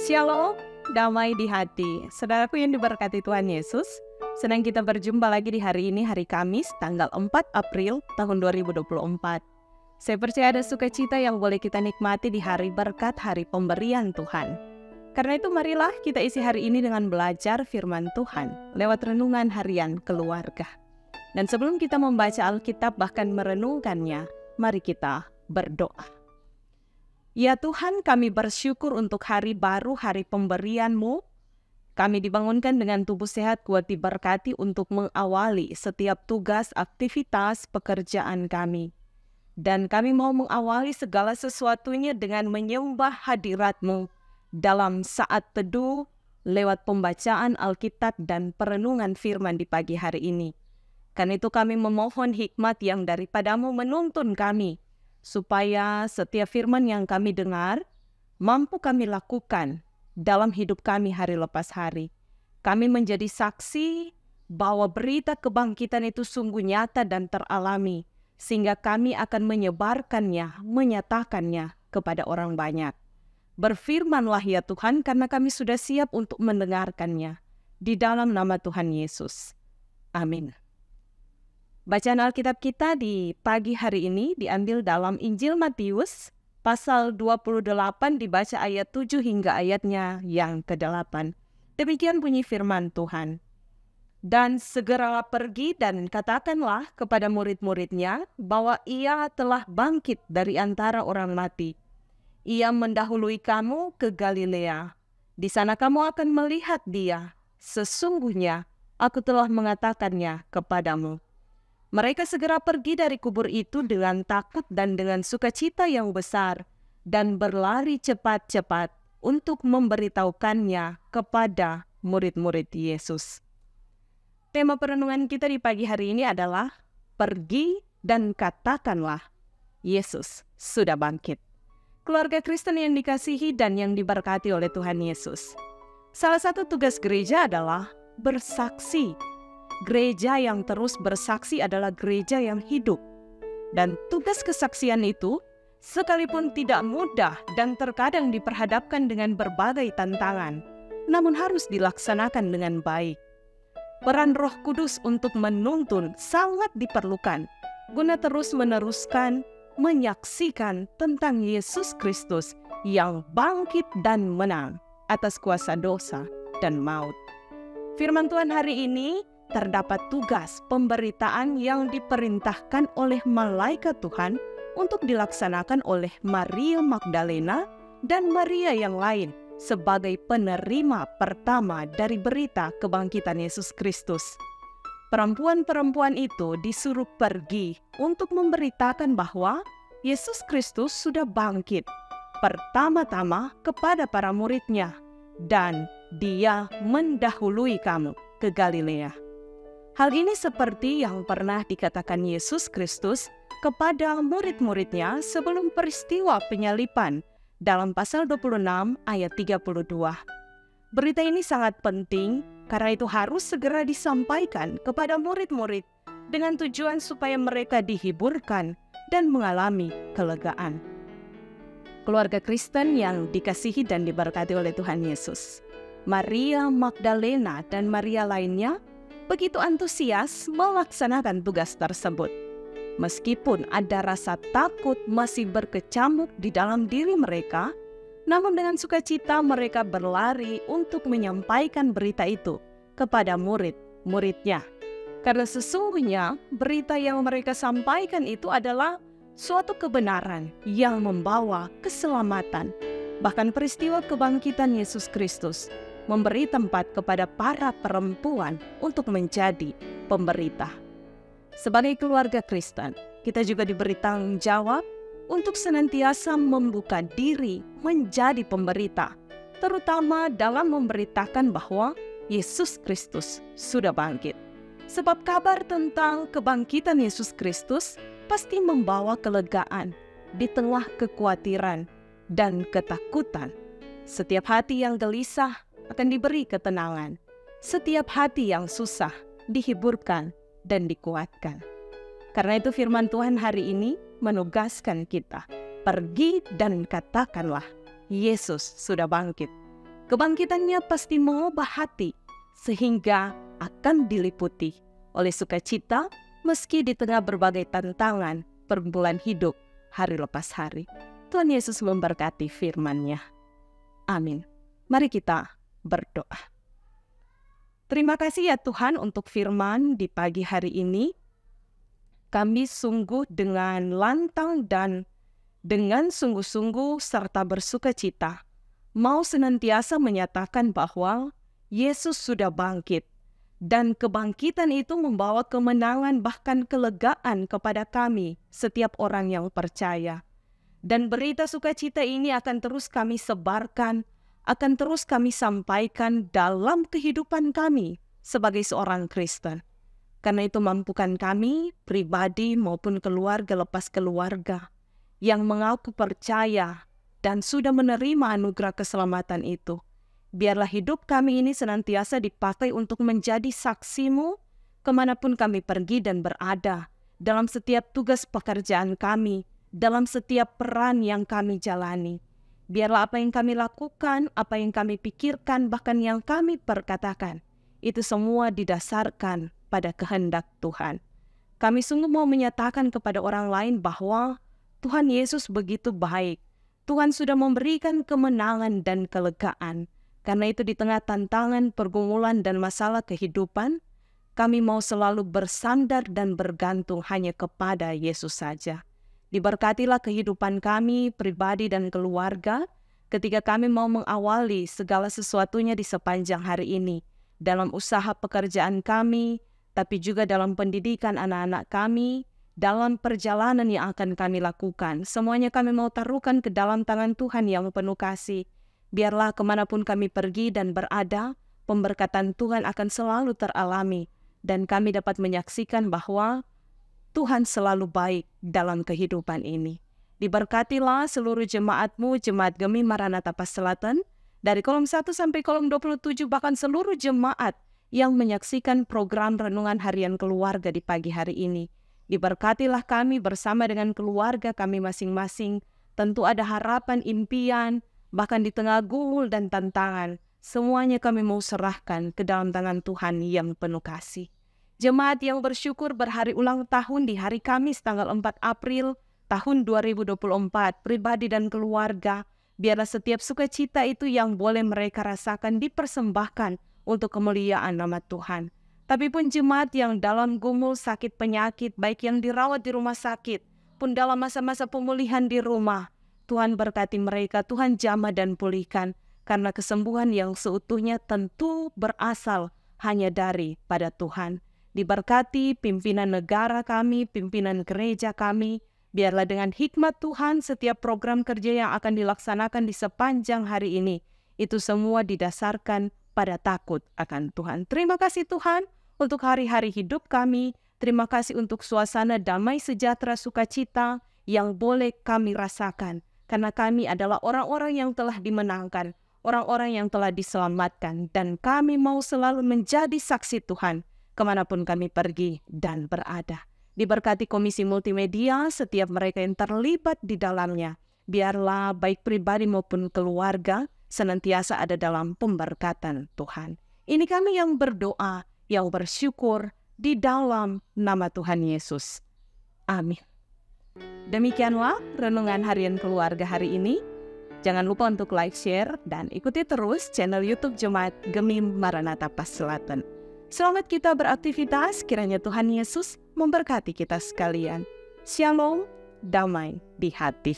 Shalom, damai di hati. Saudaraku yang diberkati Tuhan Yesus, senang kita berjumpa lagi di hari ini, hari Kamis, tanggal 4 April tahun 2024. Saya percaya ada sukacita yang boleh kita nikmati di hari berkat, hari pemberian Tuhan. Karena itu marilah kita isi hari ini dengan belajar firman Tuhan lewat renungan harian keluarga. Dan sebelum kita membaca Alkitab bahkan merenungkannya, mari kita berdoa. Ya Tuhan, kami bersyukur untuk hari baru, hari pemberian-Mu. Kami dibangunkan dengan tubuh sehat, kuat diberkati untuk mengawali setiap tugas, aktivitas, pekerjaan kami. Dan kami mau mengawali segala sesuatunya dengan menyembah hadirat-Mu dalam saat teduh, lewat pembacaan Alkitab dan perenungan firman di pagi hari ini. Karena itu kami memohon hikmat yang daripada-Mu menuntun kami, supaya setiap firman yang kami dengar, mampu kami lakukan dalam hidup kami hari lepas hari. Kami menjadi saksi bahwa berita kebangkitan itu sungguh nyata dan teralami, sehingga kami akan menyebarkannya, menyatakannya kepada orang banyak. Berfirmanlah ya Tuhan, karena kami sudah siap untuk mendengarkannya. Di dalam nama Tuhan Yesus. Amin. Bacaan Alkitab kita di pagi hari ini diambil dalam Injil Matius, pasal 28 dibaca ayat 7 hingga ayatnya yang ke-8. Demikian bunyi firman Tuhan. Dan segeralah pergi dan katakanlah kepada murid-muridnya bahwa ia telah bangkit dari antara orang mati. Ia mendahului kamu ke Galilea. Di sana kamu akan melihat dia. Sesungguhnya aku telah mengatakannya kepadamu. Mereka segera pergi dari kubur itu dengan takut dan dengan sukacita yang besar, dan berlari cepat-cepat untuk memberitahukannya kepada murid-murid Yesus. Tema perenungan kita di pagi hari ini adalah pergi dan katakanlah, Yesus sudah bangkit. Keluarga Kristen yang dikasihi dan yang diberkati oleh Tuhan Yesus. Salah satu tugas gereja adalah bersaksi. Gereja yang terus bersaksi adalah gereja yang hidup. Dan tugas kesaksian itu, sekalipun tidak mudah dan terkadang diperhadapkan dengan berbagai tantangan, namun harus dilaksanakan dengan baik. Peran Roh Kudus untuk menuntun sangat diperlukan, guna terus meneruskan, menyaksikan tentang Yesus Kristus yang bangkit dan menang atas kuasa dosa dan maut. Firman Tuhan hari ini terdapat tugas pemberitaan yang diperintahkan oleh malaikat Tuhan untuk dilaksanakan oleh Maria Magdalena dan Maria yang lain sebagai penerima pertama dari berita kebangkitan Yesus Kristus. Perempuan-perempuan itu disuruh pergi untuk memberitakan bahwa Yesus Kristus sudah bangkit, pertama-tama kepada para muridnya, dan dia mendahului kamu ke Galilea. Hal ini seperti yang pernah dikatakan Yesus Kristus kepada murid-muridnya sebelum peristiwa penyaliban dalam pasal 26 ayat 32. Berita ini sangat penting karena itu harus segera disampaikan kepada murid-murid dengan tujuan supaya mereka dihiburkan dan mengalami kelegaan. Keluarga Kristen yang dikasihi dan diberkati oleh Tuhan Yesus, Maria Magdalena dan Maria lainnya begitu antusias melaksanakan tugas tersebut. Meskipun ada rasa takut masih berkecamuk di dalam diri mereka, namun dengan sukacita mereka berlari untuk menyampaikan berita itu kepada murid-muridnya. Karena sesungguhnya berita yang mereka sampaikan itu adalah suatu kebenaran yang membawa keselamatan. Bahkan peristiwa kebangkitan Yesus Kristus memberi tempat kepada para perempuan untuk menjadi pemberita. Sebagai keluarga Kristen, kita juga diberi tanggung jawab untuk senantiasa membuka diri menjadi pemberita, terutama dalam memberitakan bahwa Yesus Kristus sudah bangkit. Sebab kabar tentang kebangkitan Yesus Kristus pasti membawa kelegaan di tengah kekhawatiran dan ketakutan. Setiap hati yang gelisah akan diberi ketenangan. Setiap hati yang susah dihiburkan dan dikuatkan. Karena itu firman Tuhan hari ini menugaskan kita, pergi dan katakanlah, Yesus sudah bangkit. Kebangkitannya pasti mengubah hati, sehingga akan diliputi oleh sukacita meski di tengah berbagai tantangan pergumulan hidup hari lepas hari. Tuhan Yesus memberkati firman-Nya. Amin. Mari kita berdoa. Terima kasih ya Tuhan untuk firman di pagi hari ini. Kami sungguh dengan lantang dan dengan sungguh-sungguh serta bersukacita mau senantiasa menyatakan bahwa Yesus sudah bangkit, dan kebangkitan itu membawa kemenangan bahkan kelegaan kepada kami, setiap orang yang percaya. Dan berita sukacita ini akan terus kami sebarkan, akan terus kami sampaikan dalam kehidupan kami sebagai seorang Kristen. Karena itu mampukan kami, pribadi maupun keluarga lepas keluarga, yang mengaku percaya dan sudah menerima anugerah keselamatan itu. Biarlah hidup kami ini senantiasa dipakai untuk menjadi saksi-Mu kemanapun kami pergi dan berada, dalam setiap tugas pekerjaan kami, dalam setiap peran yang kami jalani. Biarlah apa yang kami lakukan, apa yang kami pikirkan, bahkan yang kami perkatakan, itu semua didasarkan pada kehendak Tuhan. Kami sungguh mau menyatakan kepada orang lain bahwa Tuhan Yesus begitu baik. Tuhan sudah memberikan kemenangan dan kelegaan. Karena itu di tengah tantangan, pergumulan, dan masalah kehidupan, kami mau selalu bersandar dan bergantung hanya kepada Yesus saja. Diberkatilah kehidupan kami, pribadi dan keluarga, ketika kami mau mengawali segala sesuatunya di sepanjang hari ini, dalam usaha pekerjaan kami, tapi juga dalam pendidikan anak-anak kami, dalam perjalanan yang akan kami lakukan. Semuanya kami mau taruhkan ke dalam tangan Tuhan yang penuh kasih. Biarlah kemanapun kami pergi dan berada, pemberkatan Tuhan akan selalu teralami, dan kami dapat menyaksikan bahwa Tuhan selalu baik dalam kehidupan ini. Diberkatilah seluruh jemaat-Mu, Jemaat Gemi Maranatha Pas Selatan, dari kolom 1 sampai kolom 27, bahkan seluruh jemaat yang menyaksikan program Renungan Harian Keluarga di pagi hari ini. Diberkatilah kami bersama dengan keluarga kami masing-masing. Tentu ada harapan, impian, bahkan di tengah gumul dan tantangan. Semuanya kami mau serahkan ke dalam tangan Tuhan yang penuh kasih. Jemaat yang bersyukur berhari ulang tahun di hari Kamis tanggal 4 April tahun 2024, pribadi dan keluarga, biarlah setiap sukacita itu yang boleh mereka rasakan dipersembahkan untuk kemuliaan nama Tuhan. Tapi pun jemaat yang dalam gumul sakit penyakit, baik yang dirawat di rumah sakit, pun dalam masa-masa pemulihan di rumah, Tuhan berkati mereka, Tuhan jamah dan pulihkan, karena kesembuhan yang seutuhnya tentu berasal hanya daripada Tuhan. Diberkati pimpinan negara kami, pimpinan gereja kami, biarlah dengan hikmat Tuhan setiap program kerja yang akan dilaksanakan di sepanjang hari ini, itu semua didasarkan pada takut akan Tuhan. Terima kasih Tuhan untuk hari-hari hidup kami, terima kasih untuk suasana damai sejahtera sukacita yang boleh kami rasakan, karena kami adalah orang-orang yang telah dimenangkan, orang-orang yang telah diselamatkan, dan kami mau selalu menjadi saksi Tuhan kemanapun kami pergi dan berada. Diberkati Komisi Multimedia, setiap mereka yang terlibat di dalamnya. Biarlah baik pribadi maupun keluarga senantiasa ada dalam pemberkatan Tuhan. Ini kami yang berdoa, yang bersyukur di dalam nama Tuhan Yesus. Amin. Demikianlah Renungan Harian Keluarga hari ini. Jangan lupa untuk like, share, dan ikuti terus channel YouTube Jemaat Gemi Maranatha Pas Selatan. Selamat kita beraktivitas, kiranya Tuhan Yesus memberkati kita sekalian. Shalom, damai di hati.